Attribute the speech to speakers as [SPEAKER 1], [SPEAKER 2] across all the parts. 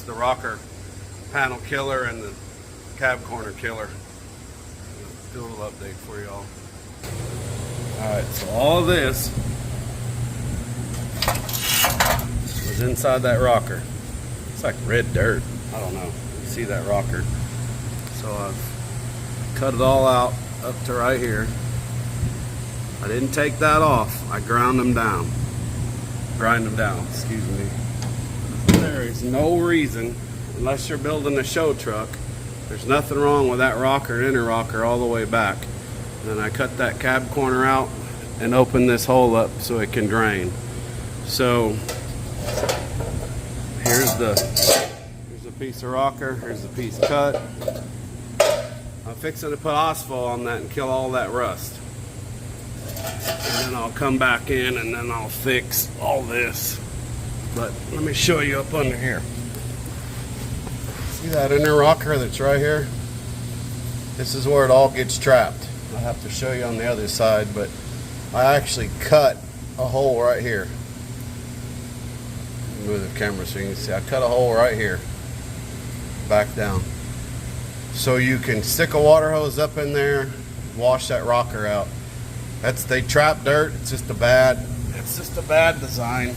[SPEAKER 1] the rocker panel killer and the cab corner killer. Do a little update for y'all. Alright, so all of this was inside that rocker. It's like red dirt. I don't know. You see that rocker. So I've cut it all out up to right here. I didn't take that off. I grind them down, excuse me. There is no reason, unless you're building a show truck, there's nothing wrong with that rocker and inner rocker all the way back. And then I cut that cab corner out and open this hole up so it can drain. So here's a piece of rocker, here's the piece cut. I'm fixing to put asphalt on that and kill all that rust. And then I'll come back in and then I'll fix all this. But let me show you up under here. See that inner rocker that's right here? This is where it all gets trapped. I'll have to show you on the other side, but I actually cut a hole right here. Move the camera so you can see. I cut a hole right here. Back down. So you can stick a water hose up in there, wash that rocker out. They trap dirt. It's just a bad design.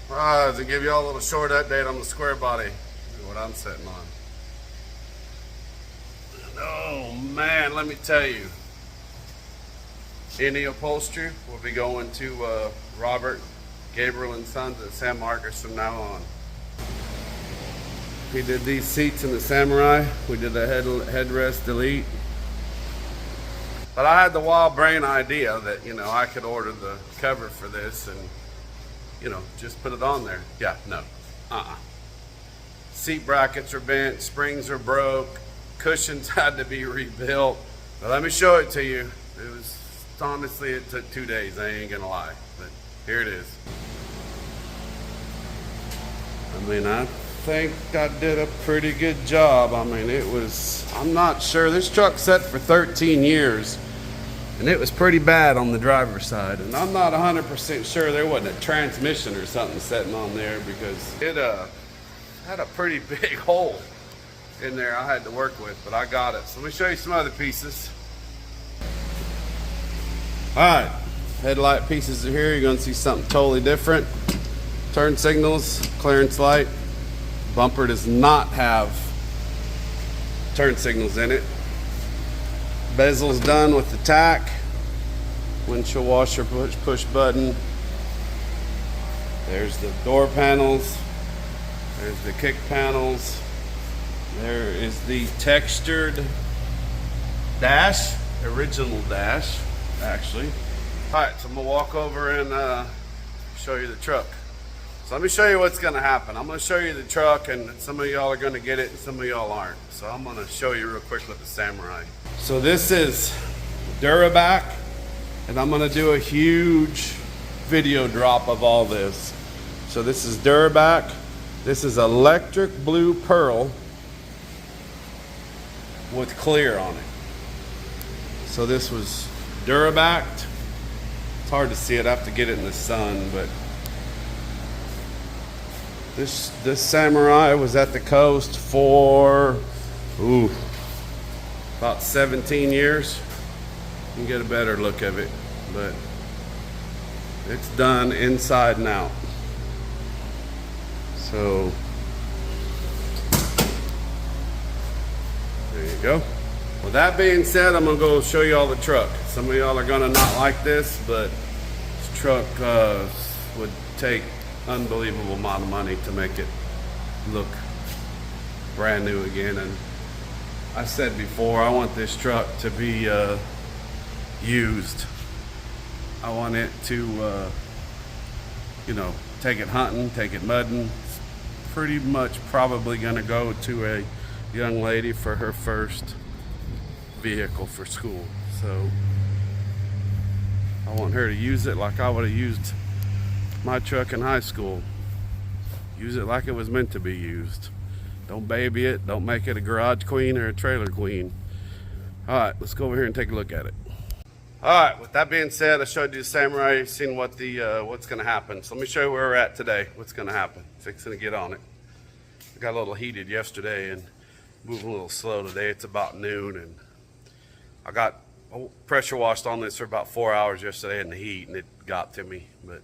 [SPEAKER 1] Alright, to give you all a little short update on the square body, what I'm sitting on. Oh man, let me tell you. Any upholstery will be going to Robert, Gabriel and Sons at San Marcos from now on. We did these seats in the Samurai. We did a headrest delete. But I had the wild brain idea that, you know, I could order the cover for this and, you know, just put it on there. Yeah, no. Seat brackets are bent, springs are broke, cushions had to be rebuilt. But let me show it to you. Honestly, it took 2 days, I ain't gonna lie, but here it is. I mean, I think I did a pretty good job. I mean, I'm not sure, this truck set for 13 years, and it was pretty bad on the driver's side, and I'm not 100% sure there wasn't a transmission or something sitting on there, because it had a pretty big hole in there I had to work with, but I got it. So let me show you some other pieces. Alright, headlight pieces are here. You're going to see something totally different. Turn signals, clearance light. Bumper does not have turn signals in it. Bezel's done with the tack. Windshield washer push button. There's the door panels. There's the kick panels. There is the textured dash, original dash. Actually. Alright, so I'm going to walk over and show you the truck. So let me show you what's going to happen. I'm going to show you the truck, and some of y'all are going to get it and some of y'all aren't. So I'm going to show you real quick with the Samurai. So this is Duraback, and I'm going to do a huge video drop of all this. So this is Duraback. This is electric blue pearl with clear on it. So this was Duraback. It's hard to see it, I have to get it in the sun, but this Samurai was at the coast for about 17 years. You can get a better look of it, but it's done inside and out. So there you go. With that being said, I'm going to go show you all the truck. Some of y'all are going to not like this, but this truck would take unbelievable amount of money to make it look brand new again. And I said before, I want this truck to be used. I want it to, you know, take it hunting, take it mudding. It's pretty much probably going to go to a young lady for her first vehicle for school. So I want her to use it like I would have used my truck in high school. Use it like it was meant to be used. Don't baby it. Don't make it a garage queen or a trailer queen. All right, let's go over here and take a look at it. All right, with that being said, I showed you the Samurai. You've seen what what's gonna happen. So let me show you where we're at today. What's gonna happen? Fixing to get on it. I got a little heated yesterday and moving a little slow today. It's about noon and I got pressure washed on this for about 4 hours yesterday in the heat and it got to me. But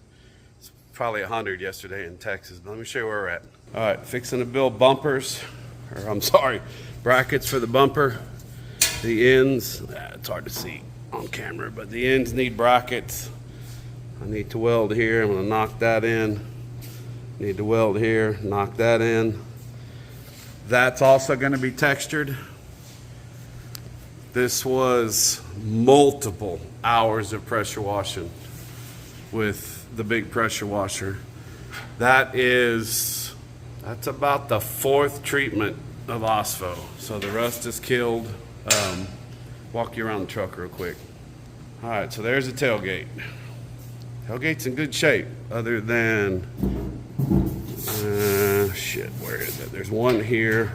[SPEAKER 1] it's probably 100 yesterday in Texas. But let me show you where we're at. All right, fixing to build bumpers, or I'm sorry, brackets for the bumper. The ends, it's hard to see on camera, but the ends need brackets. I need to weld here. I'm gonna knock that in. Need to weld here, knock that in. That's also gonna be textured. This was multiple hours of pressure washing with the big pressure washer. That's about the 4th treatment of OSFO. So the rust is killed. Walk you around the truck real quick. All right, so there's the tailgate. Tailgate's in good shape, other than, shit, where is it? There's one here.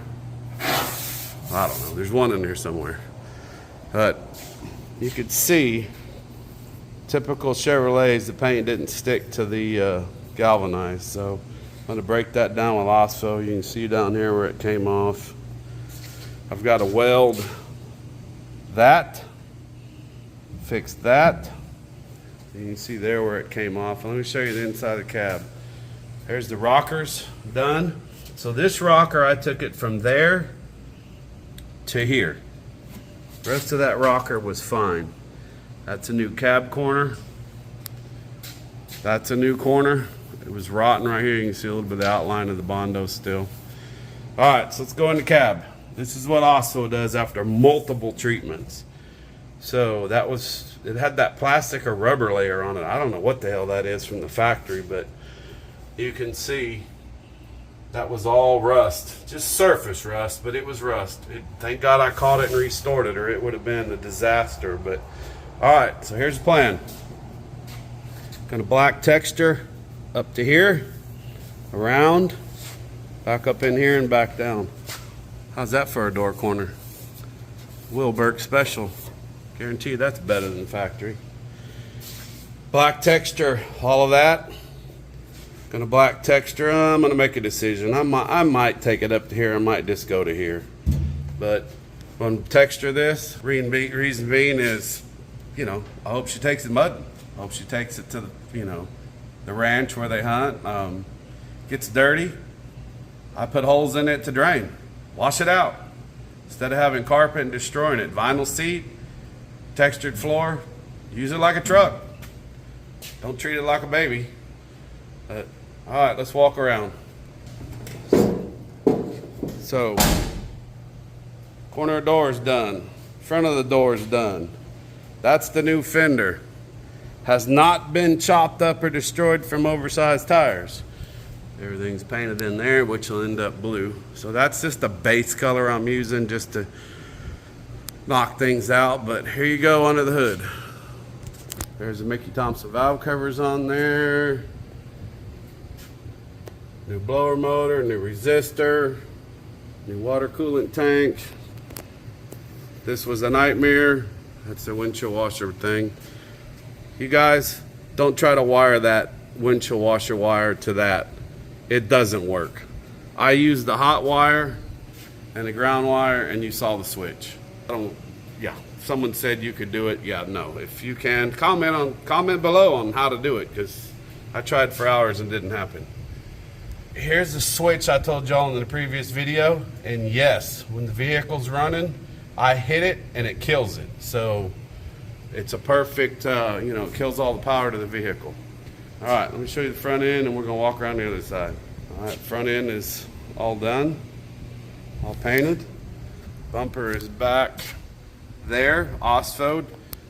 [SPEAKER 1] I don't know, there's one in there somewhere. But you could see, typical Chevrolets, the paint didn't stick to the galvanized. So I'm gonna break that down with OSFO. You can see down here where it came off. I've got to weld that, fix that. You can see there where it came off. Let me show you the inside of the cab. There's the rockers done. So this rocker, I took it from there to here. The rest of that rocker was fine. That's a new cab corner. That's a new corner. It was rotten right here. You can see a little bit of the outline of the Bondo still. All right, so let's go in the cab. This is what OSFO does after multiple treatments. So it had that plastic or rubber layer on it. I don't know what the hell that is from the factory, but you can see that was all rust. Just surface rust, but it was rust. Thank God I caught it and restored it, or it would have been a disaster. But all right, so here's the plan. Gonna black texture up to here, around, back up in here and back down. How's that for a door corner? Wilburg special. Guarantee you that's better than the factory. Black texture, all of that. Gonna black texture. I'm gonna make a decision. I might take it up to here. I might just go to here. But I'm gonna texture this. Reason being is, I hope she takes it mudding. I hope she takes it to the, the ranch where they hunt. Gets dirty. I put holes in it to drain. Wash it out. Instead of having carpet and destroying it. Vinyl seat, textured floor, use it like a truck. Don't treat it like a baby. All right, let's walk around. So, corner door is done. Front of the door is done. That's the new fender. Has not been chopped up or destroyed from oversized tires. Everything's painted in there, which will end up blue. So that's just the base color I'm using just to knock things out. But here you go under the hood. There's the Mickey Thompson valve covers on there. New blower motor, new resistor, new water coolant tank. This was a nightmare. That's the windshield washer thing. You guys, don't try to wire that windshield washer wire to that. It doesn't work. I used the hot wire and the ground wire, and you saw the switch. Someone said you could do it. Yeah, no. If you can, comment below on how to do it, because I tried for hours and didn't happen. Here's the switch I told y'all in the previous video, and yes, when the vehicle's running, I hit it and it kills it. So it's a perfect, it kills all the power to the vehicle. All right, let me show you the front end, and we're gonna walk around the other side. All right, front end is all done, all painted. Bumper is back there, OSFO'd.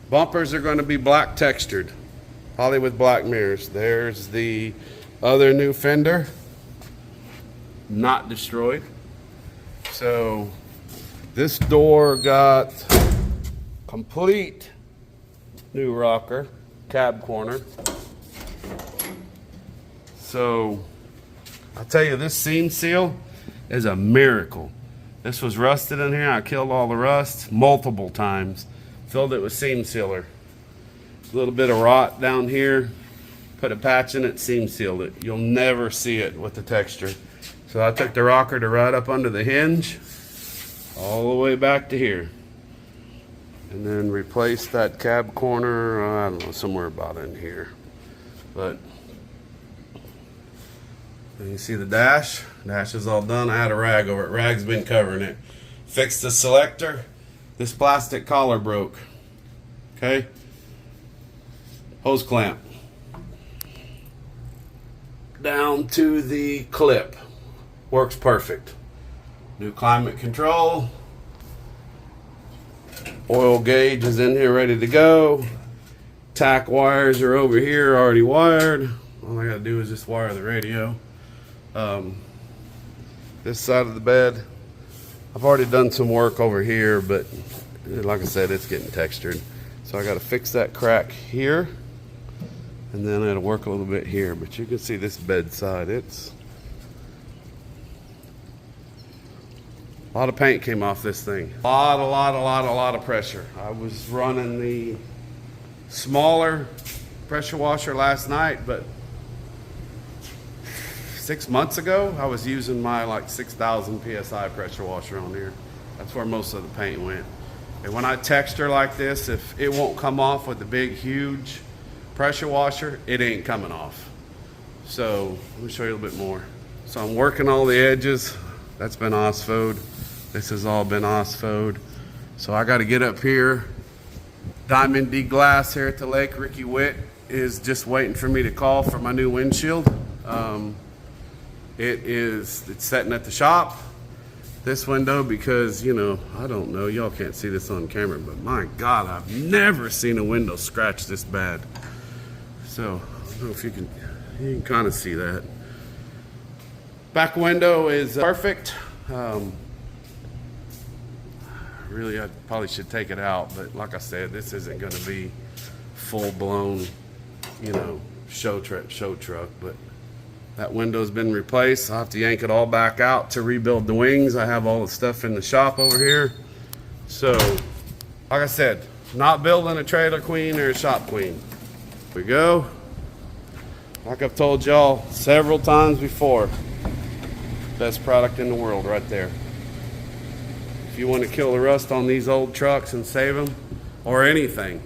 [SPEAKER 1] Bumpers are gonna be black textured, probably with black mirrors. There's the other new fender, not destroyed. So this door got complete new rocker, cab corner. So I'll tell you, this seam seal is a miracle. This was rusted in here. I killed all the rust multiple times. Filled it with seam sealer. A little bit of rot down here. Put a patch in it, seam sealed it. You'll never see it with the texture. So I took the rocker to right up under the hinge, all the way back to here. And then replaced that cab corner, I don't know, somewhere about in here. But you can see the dash. Dash is all done. I had a rag over it. Rag's been covering it. Fixed the selector. This plastic collar broke. Okay. Hose clamp. Down to the clip. Works perfect. New climate control. Oil gauge is in here ready to go. Tack wires are over here already wired. All I gotta do is just wire the radio. This side of the bed, I've already done some work over here, but like I said, it's getting textured. So I gotta fix that crack here, and then I gotta work a little bit here. But you can see this bed side, it's a lot of paint came off this thing. A lot of pressure. I was running the smaller pressure washer last night, but 6 months ago, I was using my like 6,000 PSI pressure washer on here. That's where most of the paint went. And when I texture like this, if it won't come off with the big, huge pressure washer, it ain't coming off. So let me show you a little bit more. So I'm working all the edges. That's been OSFO'd. This has all been OSFO'd. So I got to get up here. Diamond D Glass here at the lake. Ricky Witt is just waiting for me to call for my new windshield. It's sitting at the shop. This window, because, you know, I don't know, y'all can't see this on camera, but my God, I've never seen a window scratch this bad. So I don't know if you can kind of see that. Back window is perfect. Really, I probably should take it out, but like I said, this isn't going to be full-blown, you know, show truck. But that window's been replaced. I'll have to yank it all back out to rebuild the wings. I have all the stuff in the shop over here. So, like I said, not building a trailer queen or a shop queen. Here we go. Like I've told y'all several times before, best product in the world right there. If you want to kill the rust on these old trucks and save them, or anything,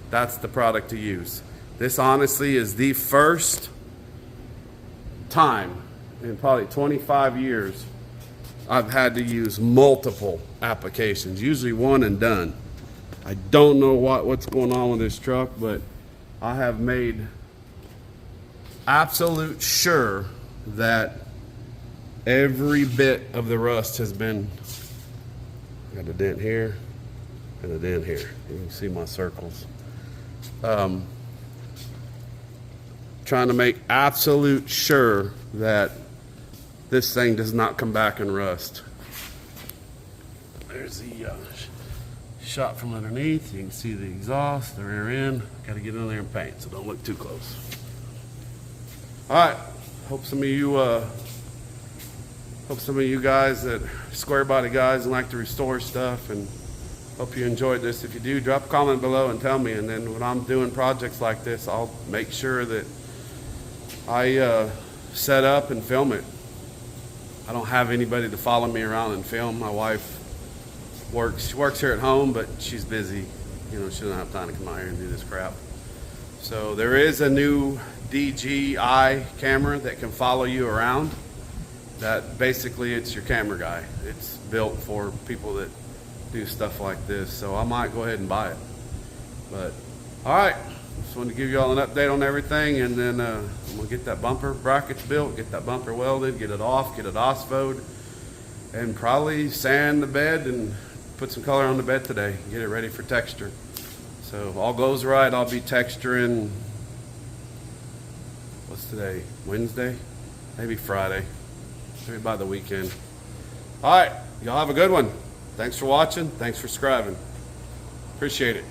[SPEAKER 1] that's the product to use. This honestly is the first time in probably 25 years I've had to use multiple applications, usually one and done. I don't know what's going on with this truck, but I have made absolute sure that every bit of the rust has been. Got a dent here and a dent here. You can see my circles. Trying to make absolute sure that this thing does not come back and rust. There's the shot from underneath. You can see the exhaust, the rear end. Got to get in there and paint, so don't look too close. All right. Hope some of you guys that square body guys and like to restore stuff, and hope you enjoyed this. If you do, drop a comment below and tell me, and then when I'm doing projects like this, I'll make sure that I set up and film it. I don't have anybody to follow me around and film. My wife works here at home, but she's busy. You know, she doesn't have time to come out here and do this crap. So there is a new DJI camera that can follow you around. That basically, it's your camera guy. It's built for people that do stuff like this. So I might go ahead and buy it. But all right, just wanted to give you all an update on everything, and then I'm gonna get that bumper brackets built, get that bumper welded, get it off, get it OSFO'd, and probably sand the bed and put some color on the bed today. Get it ready for texture. So if all goes right, I'll be texturing. What's today? Wednesday? Maybe Friday. Maybe by the weekend. All right, y'all have a good one. Thanks for watching. Thanks for subscribing. Appreciate it.